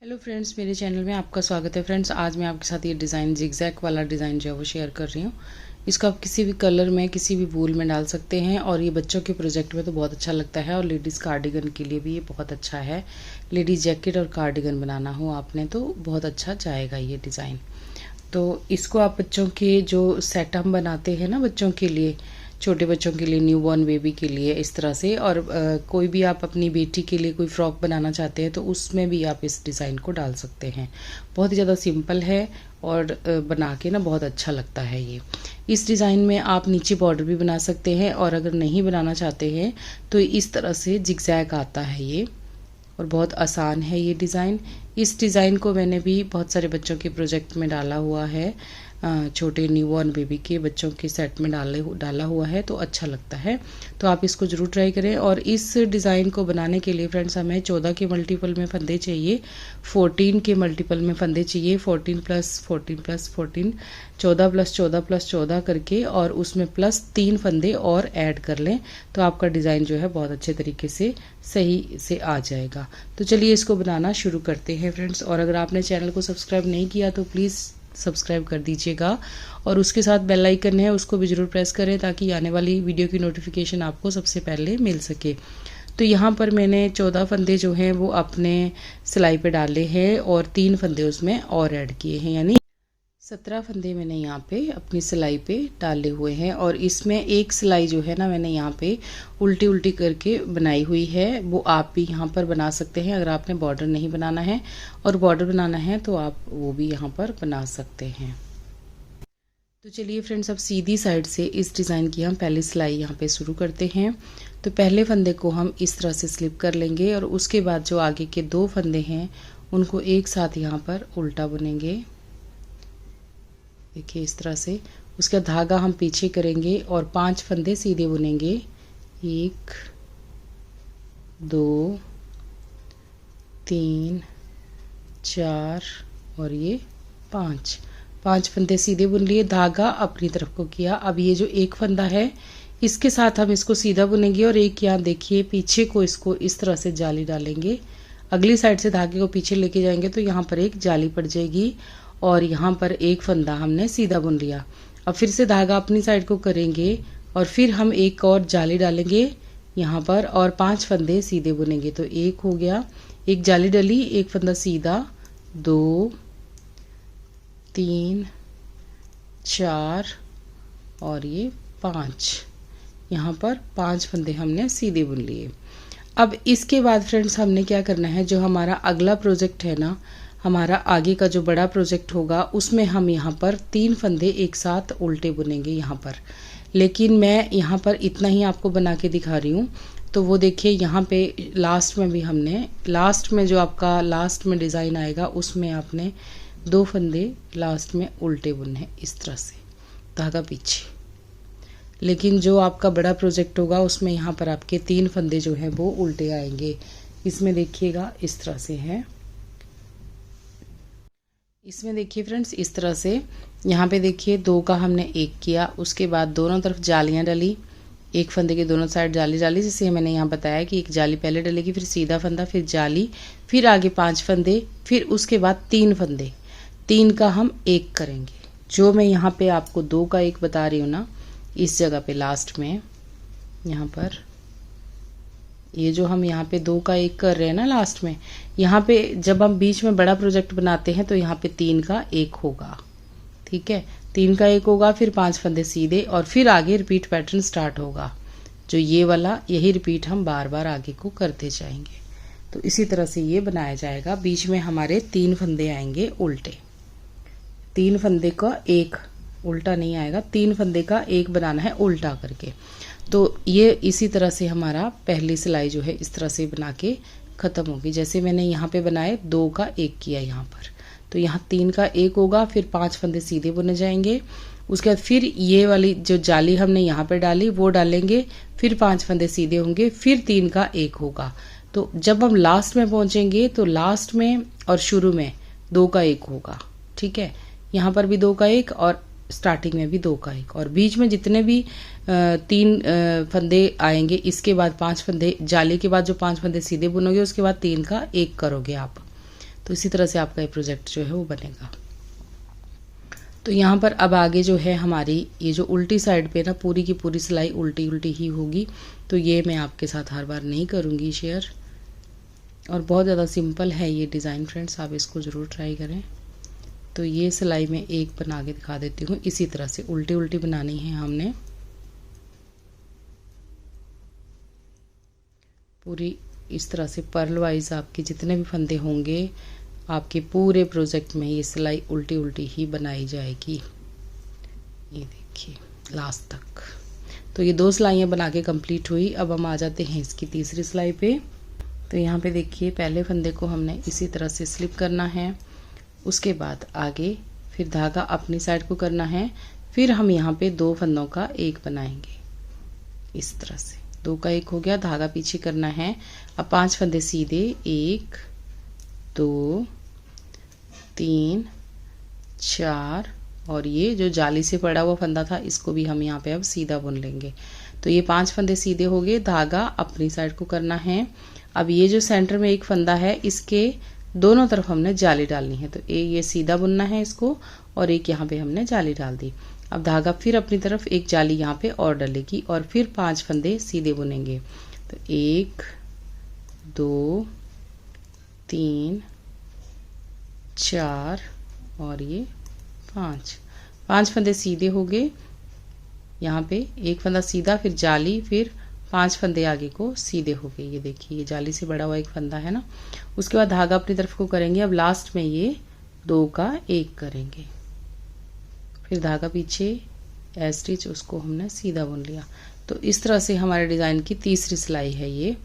Hello friends, मेरे channel में आपका स्वागत है। फ्रेंड्स, आज मैं आपके साथ ये डिज़ाइन जिगजैग वाला डिज़ाइन जो है वो शेयर कर रही हूँ। इसको आप किसी भी कलर में, किसी भी वूल में डाल सकते हैं और ये बच्चों के प्रोजेक्ट में तो बहुत अच्छा लगता है और लेडीज़ कार्डिगन के लिए भी ये बहुत अच्छा है। लेडीज़ जैकेट और कार्डिगन बनाना हो आपने तो बहुत अच्छा जाएगा ये डिज़ाइन। तो इसको आप बच्चों के जो सेट हम बनाते हैं ना बच्चों के लिए, छोटे बच्चों के लिए, न्यू बॉर्न बेबी के लिए, इस तरह से, और कोई भी आप अपनी बेटी के लिए कोई फ्रॉक बनाना चाहते हैं तो उसमें भी आप इस डिज़ाइन को डाल सकते हैं। बहुत ही ज़्यादा सिंपल है और बना के ना बहुत अच्छा लगता है ये। इस डिज़ाइन में आप नीचे बॉर्डर भी बना सकते हैं और अगर नहीं बनाना चाहते हैं तो इस तरह से जिगजैग आता है ये और बहुत आसान है ये डिज़ाइन। इस डिज़ाइन को मैंने भी बहुत सारे बच्चों के प्रोजेक्ट में डाला हुआ है, छोटे न्यूबॉर्न बेबी के बच्चों के सेट में डाला हुआ है तो अच्छा लगता है। तो आप इसको ज़रूर ट्राई करें। और इस डिज़ाइन को बनाने के लिए फ्रेंड्स हमें 14 के मल्टीपल में फंदे चाहिए, 14 के मल्टीपल में फंदे चाहिए, 14 प्लस 14 प्लस 14, 14 प्लस 14 प्लस 14 करके, और उसमें प्लस 3 फंदे और ऐड कर लें तो आपका डिज़ाइन जो है बहुत अच्छे तरीके से सही से आ जाएगा। तो चलिए इसको बनाना शुरू करते हैं फ्रेंड्स। और अगर आपने चैनल को सब्सक्राइब नहीं किया तो प्लीज़ सब्सक्राइब कर दीजिएगा और उसके साथ बेल आइकन है उसको भी ज़रूर प्रेस करें ताकि आने वाली वीडियो की नोटिफिकेशन आपको सबसे पहले मिल सके। तो यहाँ पर मैंने 14 फंदे जो हैं वो अपने सिलाई पे डाले हैं और 3 फंदे उसमें और ऐड किए हैं, यानी 17 फंदे मैंने यहाँ पे अपनी सिलाई पे डाले हुए हैं। और इसमें एक सिलाई जो है ना मैंने यहाँ पे उल्टी उल्टी करके बनाई हुई है, वो आप भी यहाँ पर बना सकते हैं। अगर आपने बॉर्डर नहीं बनाना है और बॉर्डर बनाना है तो आप वो भी यहाँ पर बना सकते हैं। तो चलिए फ्रेंड्स, अब सीधी साइड से इस डिज़ाइन की हम पहली सिलाई यहाँ पे शुरू करते हैं। तो पहले फंदे को हम इस तरह से स्लिप कर लेंगे और उसके बाद जो आगे के 2 फंदे हैं उनको एक साथ यहाँ पर उल्टा बुनेंगे, देखिए इस तरह से। उसका धागा हम पीछे करेंगे और 5 फंदे सीधे बुनेंगे, 1 2 3 4 और ये 5 फंदे सीधे बुन लिए, धागा अपनी तरफ को किया। अब ये जो एक फंदा है इसके साथ हम इसको सीधा बुनेंगे और एक यहाँ देखिए पीछे को इसको इस तरह से जाली डालेंगे, अगली साइड से धागे को पीछे लेके जाएंगे तो यहाँ पर एक जाली पड़ जाएगी और यहाँ पर एक फंदा हमने सीधा बुन लिया। अब फिर से धागा अपनी साइड को करेंगे और फिर हम एक और जाली डालेंगे यहाँ पर और 5 फंदे सीधे बुनेंगे। तो एक हो गया, एक जाली डली, एक फंदा सीधा, 2 3 4 और ये 5, यहाँ पर 5 फंदे हमने सीधे बुन लिए। अब इसके बाद फ्रेंड्स हमने क्या करना है, जो हमारा अगला प्रोजेक्ट है ना, हमारा आगे का जो बड़ा प्रोजेक्ट होगा उसमें हम यहाँ पर 3 फंदे एक साथ उल्टे बुनेंगे यहाँ पर। लेकिन मैं यहाँ पर इतना ही आपको बना के दिखा रही हूँ। तो वो देखिए यहाँ पे लास्ट में भी हमने, लास्ट में जो आपका लास्ट में डिज़ाइन आएगा उसमें आपने 2 फंदे लास्ट में उल्टे बुनने हैं इस तरह से, धागा पीछे। लेकिन जो आपका बड़ा प्रोजेक्ट होगा उसमें यहाँ पर आपके 3 फंदे जो हैं वो उल्टे आएंगे। इसमें देखिएगा इस तरह से है, इसमें देखिए फ्रेंड्स इस तरह से। यहाँ पे देखिए 2 का हमने 1 किया, उसके बाद दोनों तरफ जालियाँ डली, एक फंदे के दोनों साइड जाली डाली, जिसे मैंने यहाँ बताया कि एक जाली पहले डलेगी, फिर सीधा फंदा, फिर जाली, फिर आगे 5 फंदे, फिर उसके बाद 3 फंदे, 3 का हम 1 करेंगे। जो मैं यहाँ पे आपको 2 का 1 बता रही हूँ ना, इस जगह पे लास्ट में यहाँ पर ये जो हम यहाँ पे 2 का 1 कर रहे हैं ना लास्ट में, यहाँ पे जब हम बीच में बड़ा प्रोजेक्ट बनाते हैं तो यहाँ पे 3 का 1 होगा, ठीक है, 3 का 1 होगा, फिर 5 फंदे सीधे और फिर आगे रिपीट पैटर्न स्टार्ट होगा। जो ये वाला यही रिपीट हम बार बार आगे को करते जाएंगे। तो इसी तरह से ये बनाया जाएगा। बीच में हमारे 3 फंदे आएंगे उल्टे, 3 फंदे का 1 उल्टा नहीं आएगा, 3 फंदे का 1 बनाना है उल्टा करके। तो ये इसी तरह से हमारा पहली सिलाई जो है इस तरह से बना के ख़त्म होगी। जैसे मैंने यहाँ पे बनाए 2 का 1 किया यहाँ पर, तो यहाँ 3 का 1 होगा, फिर 5 फंदे सीधे बुने जाएंगे। उसके बाद फिर ये वाली जो जाली हमने यहाँ पे डाली वो डालेंगे, फिर 5 फंदे सीधे होंगे, फिर 3 का 1 होगा। तो जब हम लास्ट में पहुँचेंगे तो लास्ट में और शुरू में 2 का 1 होगा, ठीक है, यहाँ पर भी 2 का 1 और स्टार्टिंग में भी 2 का 1, और बीच में जितने भी 3 फंदे आएंगे इसके बाद 5 फंदे, जाली के बाद जो 5 फंदे सीधे बुनोगे उसके बाद 3 का 1 करोगे आप। तो इसी तरह से आपका ये प्रोजेक्ट जो है वो बनेगा। तो यहाँ पर अब आगे जो है हमारी ये जो उल्टी साइड पे ना पूरी की पूरी सिलाई उल्टी उल्टी ही होगी, तो ये मैं आपके साथ हर बार नहीं करूँगी शेयर। और बहुत ज़्यादा सिंपल है ये डिज़ाइन फ्रेंड्स, आप इसको ज़रूर ट्राई करें। तो ये सिलाई मैं एक बना के दिखा देती हूँ, इसी तरह से उल्टी उल्टी बनानी है हमने पूरी। इस तरह से पर्ल वाइज आपके जितने भी फंदे होंगे आपके पूरे प्रोजेक्ट में ये सिलाई उल्टी उल्टी ही बनाई जाएगी। ये देखिए लास्ट तक। तो ये 2 सिलाइयाँ बना के कंप्लीट हुई। अब हम आ जाते हैं इसकी तीसरी सिलाई पे। तो यहाँ पे देखिए पहले फंदे को हमने इसी तरह से स्लिप करना है, उसके बाद आगे फिर धागा अपनी साइड को करना है, फिर हम यहाँ पे 2 फंदों का एक बनाएंगे। इस तरह से 2 का एक हो गया, धागा पीछे करना है। अब 5 फंदे सीधे, 1 2 3 4 और ये जो जाली से पड़ा हुआ फंदा था इसको भी हम यहाँ पे अब सीधा बुन लेंगे। तो ये 5 फंदे सीधे हो गए, धागा अपनी साइड को करना है। अब ये जो सेंटर में एक फंदा है इसके दोनों तरफ हमने जाली डालनी है, तो ये सीधा बुनना है इसको, और एक यहाँ पे हमने जाली डाल दी। अब धागा फिर अपनी तरफ एक जाली यहाँ पे और डलेगी और फिर 5 फंदे सीधे बुनेंगे। तो 1 2 3 4 और ये 5 फंदे सीधे हो गए। यहाँ पे एक फंदा सीधा, फिर जाली, फिर 5 फंदे आगे को सीधे हो गए। ये देखिए ये जाली से बड़ा हुआ एक फंदा है ना। उसके बाद धागा अपनी तरफ को करेंगे। अब लास्ट में ये 2 का एक करेंगे, फिर धागा पीछे एज स्टिच उसको हमने सीधा बुन लिया। तो इस तरह से हमारे डिज़ाइन की तीसरी सिलाई है ये।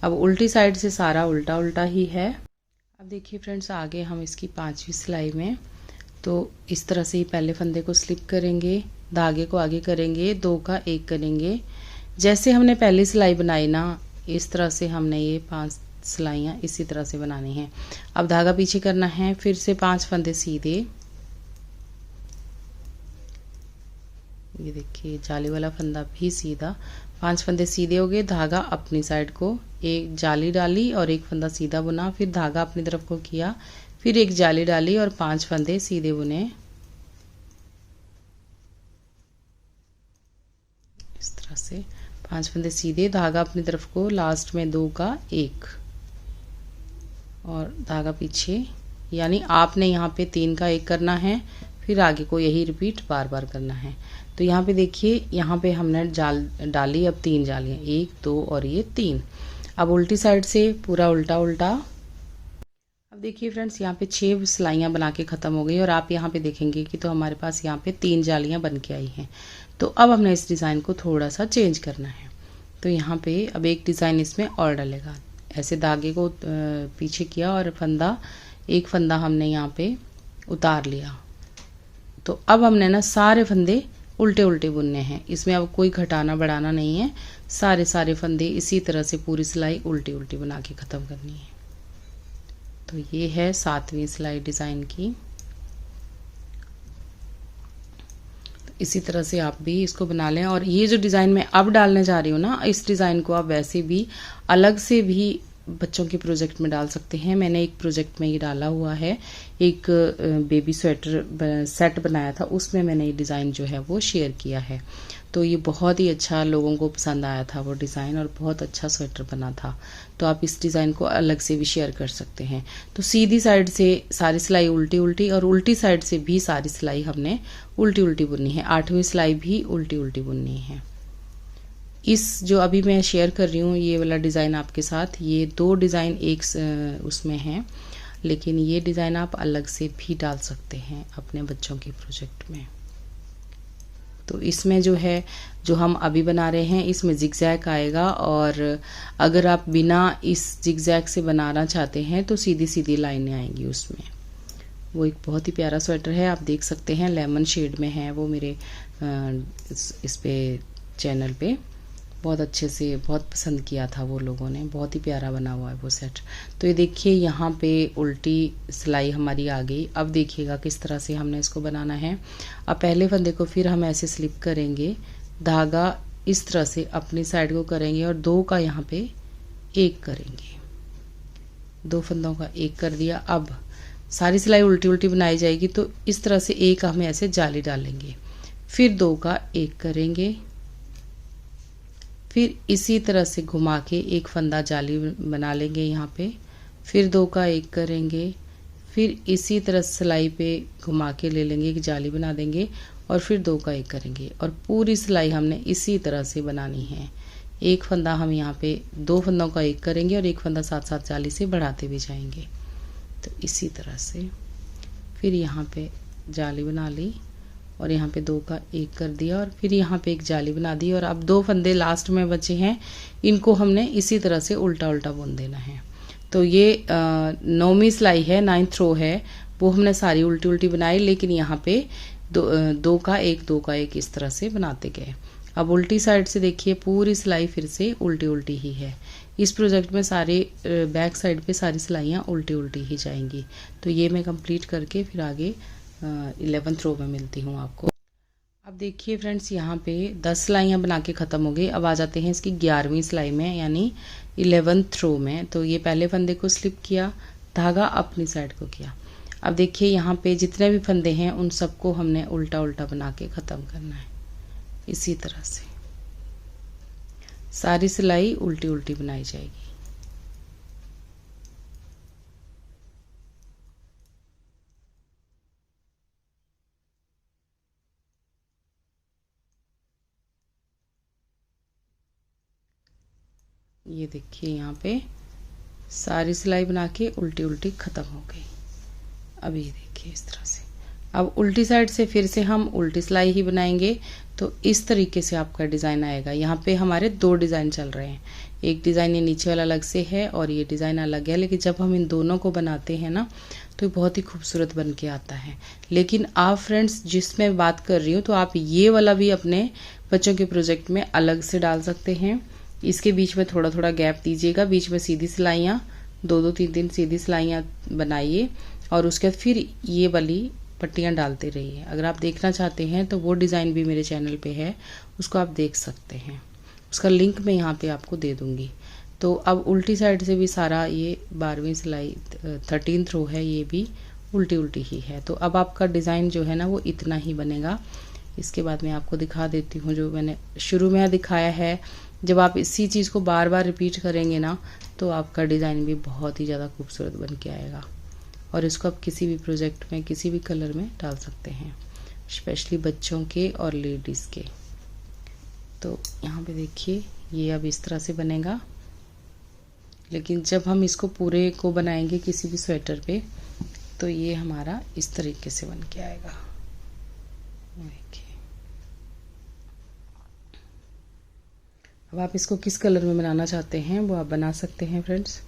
अब उल्टी साइड से सारा उल्टा उल्टा ही है। अब देखिए फ्रेंड्स आगे हम इसकी 5वीं सिलाई में तो इस तरह से ही पहले फंदे को स्लिप करेंगे, धागे को आगे करेंगे, 2 का एक करेंगे। जैसे हमने पहली सिलाई बनाई ना इस तरह से हमने ये 5 सिलाइयाँ इसी तरह से बनानी है। अब धागा पीछे करना है, फिर से 5 फंदे सीधे। ये देखिए जाली वाला फंदा भी सीधा, 5 फंदे सीधे हो गए, धागा अपनी साइड को, एक जाली डाली और एक फंदा सीधा बुना, फिर धागा अपनी तरफ को किया, फिर एक जाली डाली और 5 फंदे सीधे बुने। इस तरह से 5 फंदे सीधे, धागा अपनी तरफ को, लास्ट में 2 का एक और धागा पीछे। यानी आपने यहाँ पे 3 का एक करना है, फिर आगे को यही रिपीट बार बार करना है। तो यहाँ पे देखिए यहाँ पे हमने जाल डाली, अब 3 जालियाँ, 1 2 और ये 3। अब उल्टी साइड से पूरा उल्टा उल्टा। अब देखिए फ्रेंड्स यहाँ पे 6 सिलाइयाँ बना के ख़त्म हो गई और आप यहाँ पे देखेंगे कि तो हमारे पास यहाँ पे 3 जालियाँ बन के आई हैं। तो अब हमने इस डिज़ाइन को थोड़ा सा चेंज करना है। तो यहाँ पे अब एक डिज़ाइन इसमें और डलेगा। ऐसे धागे को पीछे किया और एक फंदा हमने यहाँ पे उतार लिया। तो अब हमने ना सारे फंदे उल्टे उल्टे बुनने हैं, इसमें अब कोई घटाना बढ़ाना नहीं है। सारे फंदे इसी तरह से पूरी सिलाई उल्टी उल्टी बना के ख़त्म करनी है। तो ये है 7वीं सिलाई डिज़ाइन की। तो इसी तरह से आप भी इसको बना लें। और ये जो डिज़ाइन मैं अब डालने जा रही हूँ ना, इस डिज़ाइन को आप वैसे भी अलग से भी बच्चों के प्रोजेक्ट में डाल सकते हैं। मैंने एक प्रोजेक्ट में ये डाला हुआ है, एक बेबी स्वेटर सेट बनाया था, उसमें मैंने ये डिज़ाइन जो है वो शेयर किया है। तो ये बहुत ही अच्छा लोगों को पसंद आया था वो डिज़ाइन, और बहुत अच्छा स्वेटर बना था। तो आप इस डिज़ाइन को अलग से भी शेयर कर सकते हैं। तो सीधी साइड से सारी सिलाई उल्टी उल्टी और उल्टी साइड से भी सारी सिलाई हमने उल्टी उल्टी बुननी है। 8वीं सिलाई भी उल्टी उल्टी बुननी है। इस जो अभी मैं शेयर कर रही हूँ ये वाला डिज़ाइन आपके साथ, ये 2 डिज़ाइन एक उसमें हैं, लेकिन ये डिज़ाइन आप अलग से भी डाल सकते हैं अपने बच्चों के प्रोजेक्ट में। तो इसमें जो है जो हम अभी बना रहे हैं इसमें जिगजैग आएगा, और अगर आप बिना इस जिगजैग से बनाना चाहते हैं तो सीधी सीधी लाइनें आएंगी उसमें। वो एक बहुत ही प्यारा स्वेटर है, आप देख सकते हैं लेमन शेड में है वो मेरे इस पे चैनल पे बहुत अच्छे से बहुत पसंद किया था वो लोगों ने, बहुत ही प्यारा बना हुआ है वो सेट। तो ये देखिए यहाँ पे उल्टी सिलाई हमारी आ गई। अब देखिएगा किस तरह से हमने इसको बनाना है। अब पहले फंदे को फिर हम ऐसे स्लिप करेंगे, धागा इस तरह से अपनी साइड को करेंगे और 2 का यहाँ पे एक करेंगे, 2 फंदों का एक कर दिया। अब सारी सिलाई उल्टी उल्टी बनाई जाएगी। तो इस तरह से एक हम ऐसे जाली डालेंगे, फिर 2 का 1 करेंगे, फिर इसी तरह से घुमा के एक फंदा जाली बना लेंगे यहाँ पे, फिर 2 का 1 करेंगे, फिर इसी तरह सिलाई पे घुमा के ले लेंगे, एक जाली बना देंगे और फिर 2 का 1 करेंगे। और पूरी सिलाई हमने इसी तरह से बनानी है। एक फंदा हम यहाँ पे 2 फंदों का 1 करेंगे और एक फंदा साथ साथ जाली से बढ़ाते भी जाएंगे। तो इसी तरह से फिर यहाँ पे जाली बना ली और यहाँ पे 2 का 1 कर दिया और फिर यहाँ पे एक जाली बना दी। और अब 2 फंदे लास्ट में बचे हैं, इनको हमने इसी तरह से उल्टा उल्टा बुन देना है। तो ये 9वीं सिलाई है, 9th रो है, वो हमने सारी उल्टी उल्टी बनाई, लेकिन यहाँ पे 2 का 1 2 का 1 इस तरह से बनाते गए। अब उल्टी साइड से देखिए पूरी सिलाई फिर से उल्टी उल्टी ही है। इस प्रोजेक्ट में सारे बैक साइड पे सारी सिलाइयाँ उल्टी उल्टी ही जाएंगी। तो ये मैं कंप्लीट करके फिर आगे 11th रो में मिलती हूँ आपको। अब देखिए फ्रेंड्स, यहाँ पे 10 सिलाइयाँ बना के ख़त्म हो गई। अब आ जाते हैं इसकी 11वीं सिलाई में, यानी 11th रो में। तो ये पहले फंदे को स्लिप किया, धागा अपनी साइड को किया। अब देखिए यहाँ पे जितने भी फंदे हैं उन सबको हमने उल्टा उल्टा बना के ख़त्म करना है। इसी तरह से सारी सिलाई उल्टी उल्टी बनाई जाएगी। ये देखिए यहाँ पे सारी सिलाई बना के उल्टी उल्टी ख़त्म हो गई। अब ये देखिए इस तरह से। अब उल्टी साइड से फिर से हम उल्टी सिलाई ही बनाएंगे। तो इस तरीके से आपका डिज़ाइन आएगा। यहाँ पे हमारे 2 डिज़ाइन चल रहे हैं, एक डिज़ाइन ये नीचे वाला अलग से है और ये डिज़ाइन अलग है, लेकिन जब हम इन दोनों को बनाते हैं ना तो बहुत ही खूबसूरत बन के आता है। लेकिन आप फ्रेंड्स जिसमें बात कर रही हूँ, तो आप ये वाला भी अपने बच्चों के प्रोजेक्ट में अलग से डाल सकते हैं। इसके बीच में थोड़ा थोड़ा गैप दीजिएगा, बीच में सीधी सिलाइयाँ 2-2 3-3 सीधी सिलाइयाँ बनाइए और उसके बाद फिर ये वाली पट्टियाँ डालते रहिए। अगर आप देखना चाहते हैं तो वो डिज़ाइन भी मेरे चैनल पे है, उसको आप देख सकते हैं, उसका लिंक मैं यहाँ पे आपको दे दूँगी। तो अब उल्टी साइड से भी सारा ये 12वीं सिलाई 13th रो है, ये भी उल्टी उल्टी ही है। तो अब आपका डिज़ाइन जो है ना वो इतना ही बनेगा। इसके बाद मैं आपको दिखा देती हूँ जो मैंने शुरू में दिखाया है। जब आप इसी चीज़ को बार बार रिपीट करेंगे ना तो आपका डिज़ाइन भी बहुत ही ज़्यादा खूबसूरत बन के आएगा। और इसको आप किसी भी प्रोजेक्ट में किसी भी कलर में डाल सकते हैं, स्पेशली बच्चों के और लेडीज़ के। तो यहाँ पे देखिए ये अब इस तरह से बनेगा। लेकिन जब हम इसको पूरे को बनाएंगे किसी भी स्वेटर पे तो ये हमारा इस तरीके से बन के आएगा। देखिए अब आप इसको किस कलर में बनाना चाहते हैं वो आप बना सकते हैं फ्रेंड्स।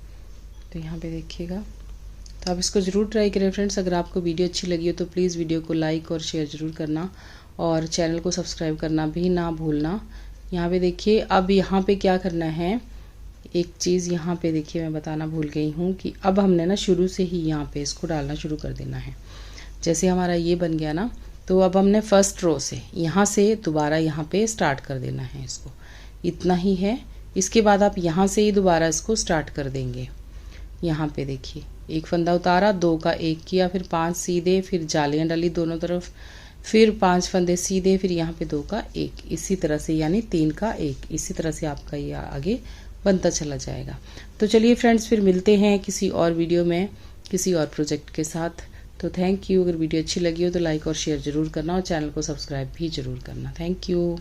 तो यहाँ पे देखिएगा, तो आप इसको ज़रूर ट्राई करें फ्रेंड्स। अगर आपको वीडियो अच्छी लगी हो तो प्लीज़ वीडियो को लाइक और शेयर ज़रूर करना और चैनल को सब्सक्राइब करना भी ना भूलना। यहाँ पे देखिए अब यहाँ पे क्या करना है, एक चीज़ यहाँ पे देखिए मैं बताना भूल गई हूँ कि अब हमने ना शुरू से ही यहाँ पे इसको डालना शुरू कर देना है। जैसे हमारा ये बन गया ना, तो अब हमने फर्स्ट रो से यहाँ से दोबारा यहाँ पे स्टार्ट कर देना है इसको, इतना ही है। इसके बाद आप यहाँ से ही दोबारा इसको स्टार्ट कर देंगे। यहाँ पे देखिए एक फंदा उतारा, 2 का 1 किया, फिर 5 सीधे, फिर जालियाँ डाली दोनों तरफ, फिर 5 फंदे सीधे, फिर यहाँ पे 2 का 1, इसी तरह से यानी 3 का 1, इसी तरह से आपका ये आगे बनता चला जाएगा। तो चलिए फ्रेंड्स फिर मिलते हैं किसी और वीडियो में किसी और प्रोजेक्ट के साथ। तो थैंक यू। अगर वीडियो अच्छी लगी हो तो लाइक और शेयर ज़रूर करना और चैनल को सब्सक्राइब भी ज़रूर करना। Thank you.